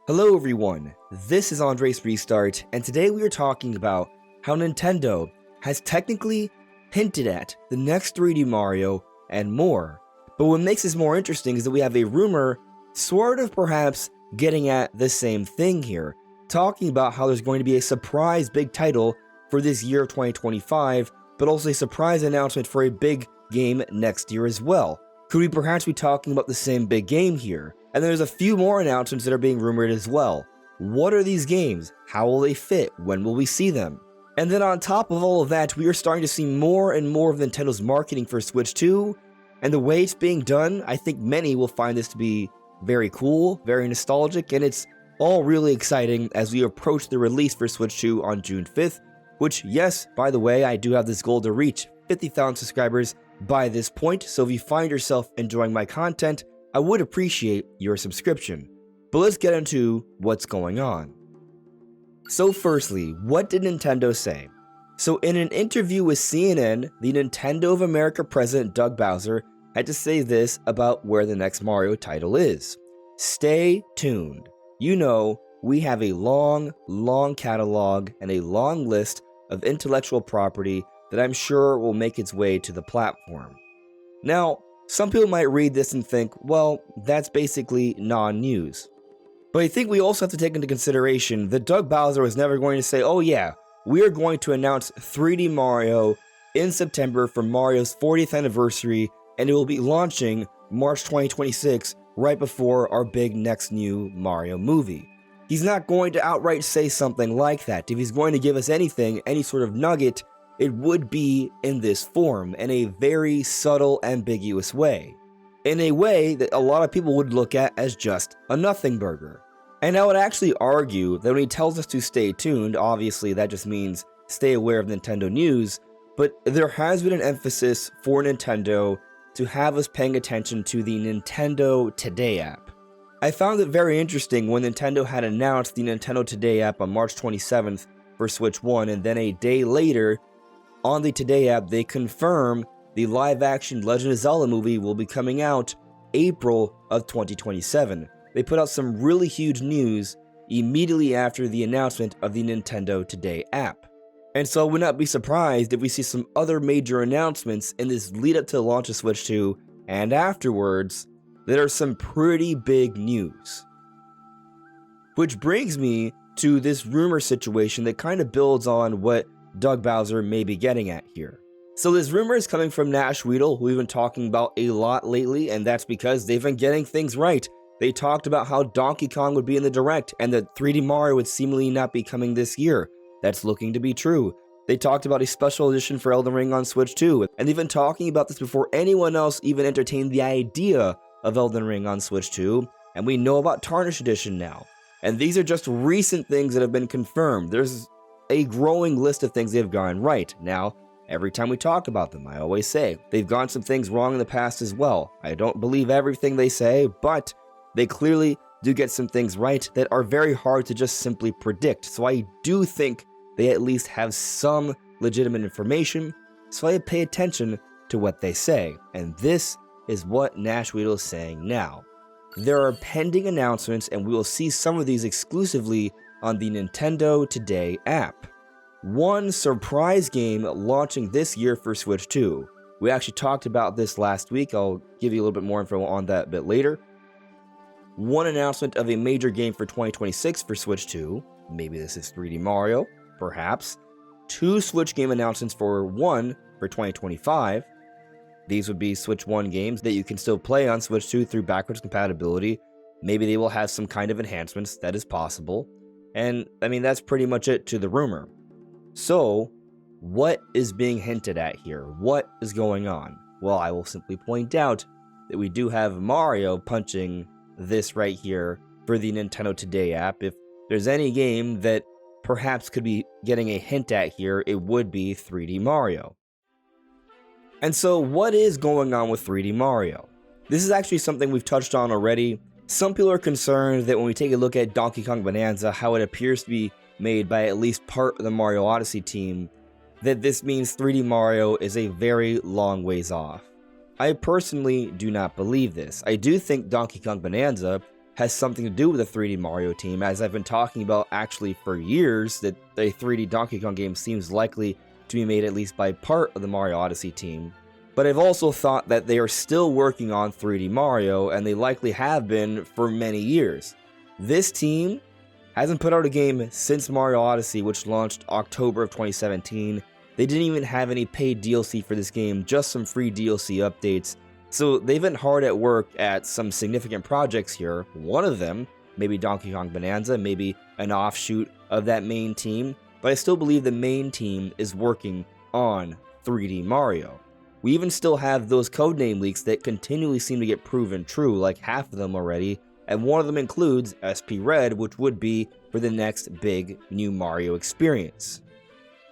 Hello everyone, this is AndresRestart, and today we are talking about how Nintendo has technically hinted at the next 3D Mario and more. But what makes this more interesting is that we have a rumor sort of perhaps getting at the same thing here, talking about how there's going to be a surprise big title for this year of 2025, but also a surprise announcement for a big game next year as well. Could we perhaps be talking about the same big game here? And there's a few more announcements that are being rumored as well. What are these games? How will they fit? When will we see them? And then on top of all of that, we are starting to see more and more of Nintendo's marketing for Switch 2, and the way it's being done, I think many will find this to be very cool, very nostalgic, and it's all really exciting as we approach the release for Switch 2 on June 5th, which, yes, by the way, I do have this goal to reach 50,000 subscribers by this point, so if you find yourself enjoying my content, I would appreciate your subscription. But let's get into what's going on. So firstly, what did Nintendo say? So in an interview with CNN, the Nintendo of America president Doug Bowser had to say this about where the next Mario title is. Stay tuned. You know, we have a long catalog and a long list of intellectual property that I'm sure will make its way to the platform. Now, some people might read this and think, well, that's basically non-news. But I think we also have to take into consideration that Doug Bowser was never going to say, oh yeah, we are going to announce 3D Mario in September for Mario's 40th anniversary, and it will be launching March 2026, right before our big next new Mario movie. He's not going to outright say something like that. If he's going to give us anything, any sort of nugget, it would be in this form, in a very subtle, ambiguous way. In a way that a lot of people would look at as just a nothing burger. And I would actually argue that when he tells us to stay tuned, obviously that just means stay aware of Nintendo news, but there has been an emphasis for Nintendo to have us paying attention to the Nintendo Today app. I found it very interesting when Nintendo had announced the Nintendo Today app on March 27th for Switch 1, and then a day later, on the Today app, they confirm the live-action Legend of Zelda movie will be coming out April of 2027. They put out some really huge news immediately after the announcement of the Nintendo Today app. And so I would not be surprised if we see some other major announcements in this lead up to the launch of Switch 2 and afterwards that are some pretty big news. Which brings me to this rumor situation that kind of builds on what Doug Bowser may be getting at here. So this rumor is coming from Nash Weedle, who we've been talking about a lot lately, and that's because they've been getting things right. They talked about how Donkey Kong would be in the Direct, and that 3D Mario would seemingly not be coming this year. That's looking to be true. They talked about a special edition for Elden Ring on Switch 2, and they've been talking about this before anyone else even entertained the idea of Elden Ring on Switch 2, and we know about Tarnished Edition now. And these are just recent things that have been confirmed. There's a growing list of things they've gotten right. Now, every time we talk about them, I always say, they've gotten some things wrong in the past as well. I don't believe everything they say, but they clearly do get some things right that are very hard to just simply predict. So I do think they at least have some legitimate information, so I pay attention to what they say. And this is what Nash Weedle is saying now. There are pending announcements, and we will see some of these exclusively on the Nintendo Today app. One surprise game launching this year for Switch 2. We actually talked about this last week. I'll give you a little bit more info on that a bit later. One announcement of a major game for 2026 for Switch 2. Maybe this is 3D Mario, perhaps. Two Switch game announcements for 2025. These would be Switch 1 games that you can still play on Switch 2 through backwards compatibility. Maybe they will have some kind of enhancements, that is possible. And, I mean, that's pretty much it to the rumor. So, what is being hinted at here? What is going on? Well, I will simply point out that we do have Mario punching this right here for the Nintendo Today app. If there's any game that perhaps could be getting a hint at here, it would be 3D Mario. And so, what is going on with 3D Mario? This is actually something we've touched on already. Some people are concerned that when we take a look at Donkey Kong Bonanza, how it appears to be made by at least part of the Mario Odyssey team, that this means 3D Mario is a very long ways off. I personally do not believe this. I do think Donkey Kong Bonanza has something to do with the 3D Mario team, as I've been talking about actually for years that a 3D Donkey Kong game seems likely to be made at least by part of the Mario Odyssey team. But I've also thought that they are still working on 3D Mario, and they likely have been for many years. This team hasn't put out a game since Mario Odyssey, which launched October of 2017. They didn't even have any paid DLC for this game, just some free DLC updates. So they've been hard at work at some significant projects here. One of them, maybe Donkey Kong Bonanza, maybe an offshoot of that main team, but I still believe the main team is working on 3D Mario. We even still have those codename leaks that continually seem to get proven true, like half of them already, and one of them includes SP Red, which would be for the next big new Mario experience.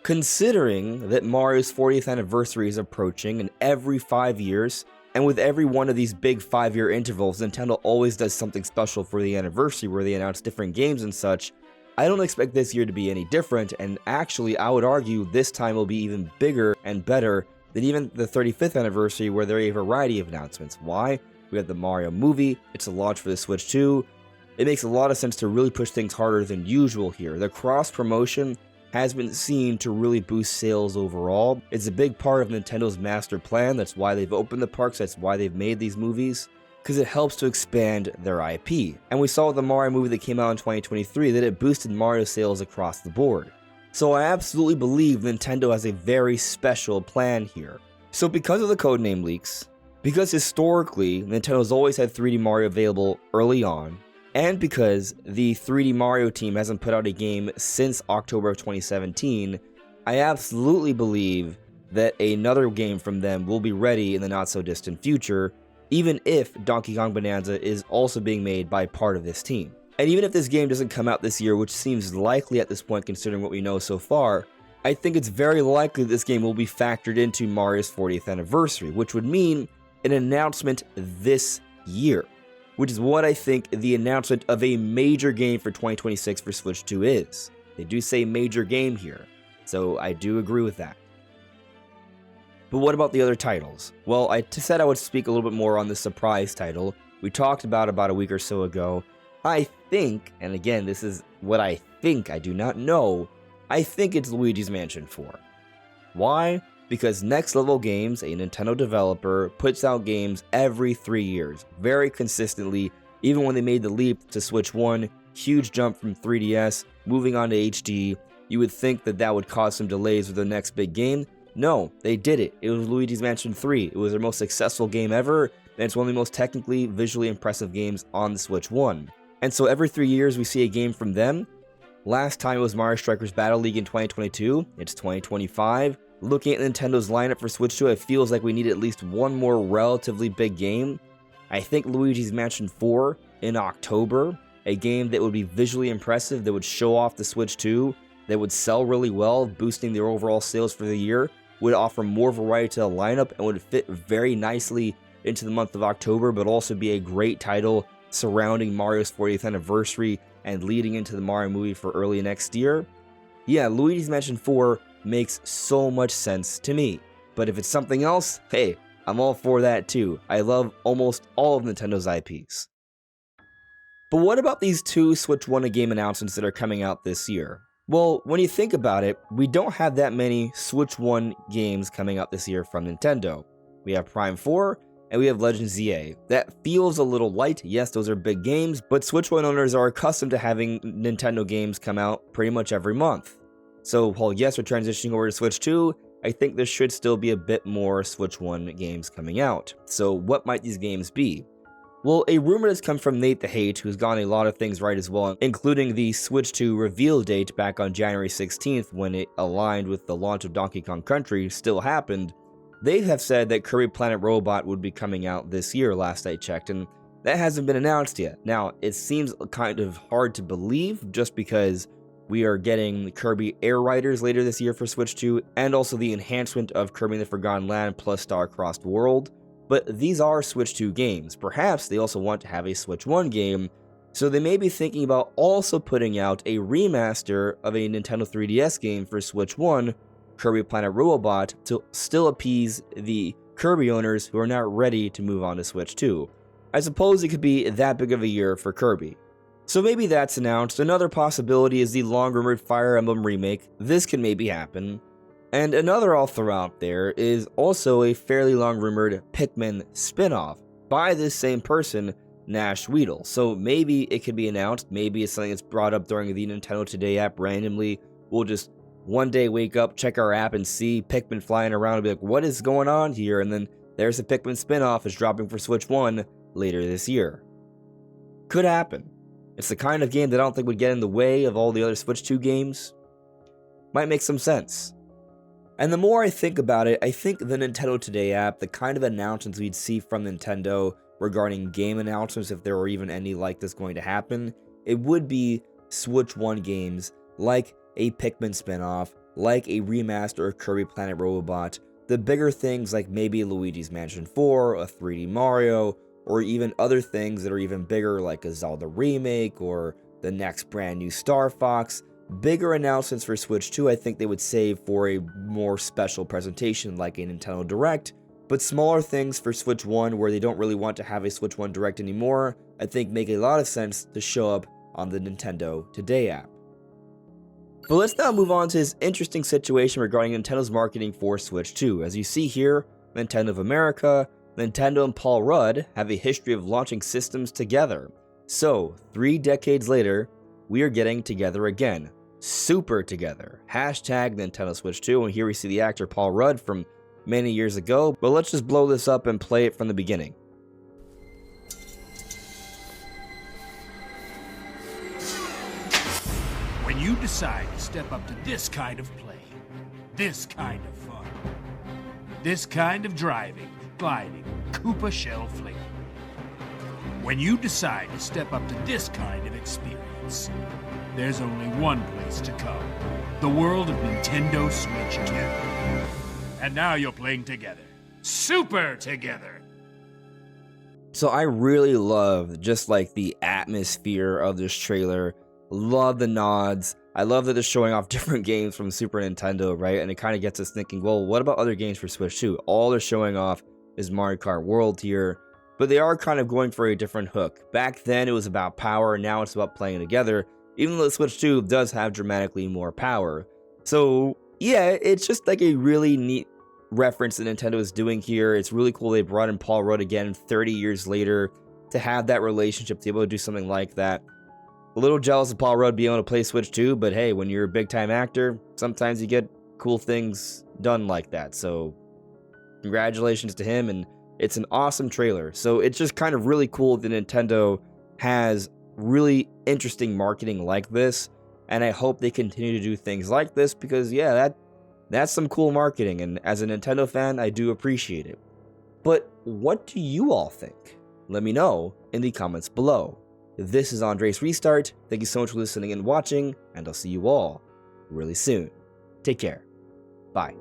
Considering that Mario's 40th anniversary is approaching, and every 5 years, and with every one of these big 5-year intervals, Nintendo always does something special for the anniversary where they announce different games and such, I don't expect this year to be any different, and actually I would argue this time will be even bigger and better than even the 35th anniversary where there are a variety of announcements. Why? We have the Mario movie, it's a launch for the Switch 2. It makes a lot of sense to really push things harder than usual here. The cross-promotion has been seen to really boost sales overall. It's a big part of Nintendo's master plan. That's why they've opened the parks, that's why they've made these movies, because it helps to expand their IP. And we saw with the Mario movie that came out in 2023 that it boosted Mario sales across the board. So I absolutely believe Nintendo has a very special plan here. So because of the codename leaks, because historically Nintendo's always had 3D Mario available early on, and because the 3D Mario team hasn't put out a game since October of 2017, I absolutely believe that another game from them will be ready in the not so distant future, even if Donkey Kong Bonanza is also being made by part of this team. And even if this game doesn't come out this year, which seems likely at this point considering what we know so far, I think it's very likely this game will be factored into Mario's 40th anniversary, which would mean an announcement this year, which is what I think the announcement of a major game for 2026 for Switch 2 is. They do say major game here, so I do agree with that. But what about the other titles? Well, I said I would speak a little bit more on the surprise title we talked about a week or so ago. I think, and again, this is what I think, I do not know, I think it's Luigi's Mansion 4. Why? Because Next Level Games, a Nintendo developer, puts out games every 3 years, very consistently, even when they made the leap to Switch 1, huge jump from 3DS, moving on to HD. You would think that that would cause some delays with the next big game. No, they did it. It was Luigi's Mansion 3. It was their most successful game ever, and it's one of the most technically, visually impressive games on the Switch 1. And so every 3 years we see a game from them. Last time it was Mario Strikers Battle League in 2022, it's 2025. Looking at Nintendo's lineup for Switch 2, it feels like we need at least one more relatively big game. I think Luigi's Mansion 4 in October, a game that would be visually impressive, that would show off the Switch 2, that would sell really well, boosting their overall sales for the year, would offer more variety to the lineup, and would fit very nicely into the month of October, but also be a great title surrounding Mario's 40th anniversary and leading into the Mario movie for early next year. Yeah, Luigi's Mansion 4 makes so much sense to me. But if it's something else, hey, I'm all for that too. I love almost all of Nintendo's IPs. But what about these two Switch 1 game announcements that are coming out this year? Well, when you think about it, we don't have that many Switch 1 games coming out this year from Nintendo. We have Prime 4, and we have Legend ZA. That feels a little light. Yes, those are big games, but Switch 1 owners are accustomed to having Nintendo games come out pretty much every month. So while yes, we're transitioning over to Switch 2, I think there should still be a bit more Switch 1 games coming out. So what might these games be? Well, a rumor has come from Nate the Hate, who's gotten a lot of things right as well, including the Switch 2 reveal date back on January 16th when it aligned with the launch of Donkey Kong Country still happened. They have said that Kirby Planet Robot would be coming out this year, last I checked, and that hasn't been announced yet. Now, it seems kind of hard to believe just because we are getting Kirby Air Riders later this year for Switch 2, and also the enhancement of Kirby in the Forgotten Land plus Star-Crossed World. But these are Switch 2 games. Perhaps they also want to have a Switch 1 game, so they may be thinking about also putting out a remaster of a Nintendo 3DS game for Switch 1, Kirby Planet Robot, to still appease the Kirby owners who are not ready to move on to Switch 2. I suppose it could be that big of a year for Kirby. So maybe that's announced. Another possibility is the long-rumored Fire Emblem remake. This can maybe happen. And another I'll throw out there is also a fairly long-rumored Pikmin spin-off by this same person, Nash Weedle. So maybe it could be announced, maybe it's something that's brought up during the Nintendo Today app randomly. We'll just one day wake up, check our app, and see Pikmin flying around and be like, what is going on here? And then there's a Pikmin spin-off is dropping for Switch 1 later this year. Could happen. It's the kind of game that I don't think would get in the way of all the other Switch 2 games. Might make some sense. And the more I think about it, I think the Nintendo Today app, the kind of announcements we'd see from Nintendo regarding game announcements, if there were even any like this going to happen, it would be Switch 1 games like a Pikmin spinoff, like a remaster of Kirby Planet Robobot, the bigger things like maybe Luigi's Mansion 4, a 3D Mario, or even other things that are even bigger like a Zelda remake or the next brand new Star Fox. Bigger announcements for Switch 2 I think they would save for a more special presentation like a Nintendo Direct, but smaller things for Switch 1 where they don't really want to have a Switch 1 Direct anymore, I think make a lot of sense to show up on the Nintendo Today app. But let's now move on to this interesting situation regarding Nintendo's marketing for Switch 2. As you see here, Nintendo of America, Nintendo and Paul Rudd have a history of launching systems together. So, 3 decades later, we are getting together again. Super together. Hashtag Nintendo Switch 2, and here we see the actor Paul Rudd from many years ago, but let's just blow this up and play it from the beginning. When you decide to step up to this kind of play, this kind of fun, this kind of driving, gliding, Koopa shell flinging. When you decide to step up to this kind of experience, there's only one place to come. The world of Nintendo Switch 2. And now you're playing together. Super together! So I really love just like the atmosphere of this trailer. Love the nods. I love that they're showing off different games from Super Nintendo, right? And it kind of gets us thinking, well, what about other games for Switch 2? All they're showing off is Mario Kart World here, but they are kind of going for a different hook. Back then it was about power, now it's about playing together, even though the Switch 2 does have dramatically more power. So yeah, it's just like a really neat reference that Nintendo is doing here. It's really cool they brought in Paul Rudd again 30 years later to have that relationship, to be able to do something like that. A little jealous of Paul Rudd being able to play Switch 2, but hey, when you're a big time actor, sometimes you get cool things done like that. So congratulations to him, and it's an awesome trailer. So it's just kind of really cool that Nintendo has really interesting marketing like this, and I hope they continue to do things like this because yeah, that's some cool marketing, and as a Nintendo fan, I do appreciate it. But what do you all think? Let me know in the comments below. This is AndresRestart. Thank you so much for listening and watching, and I'll see you all really soon. Take care. Bye.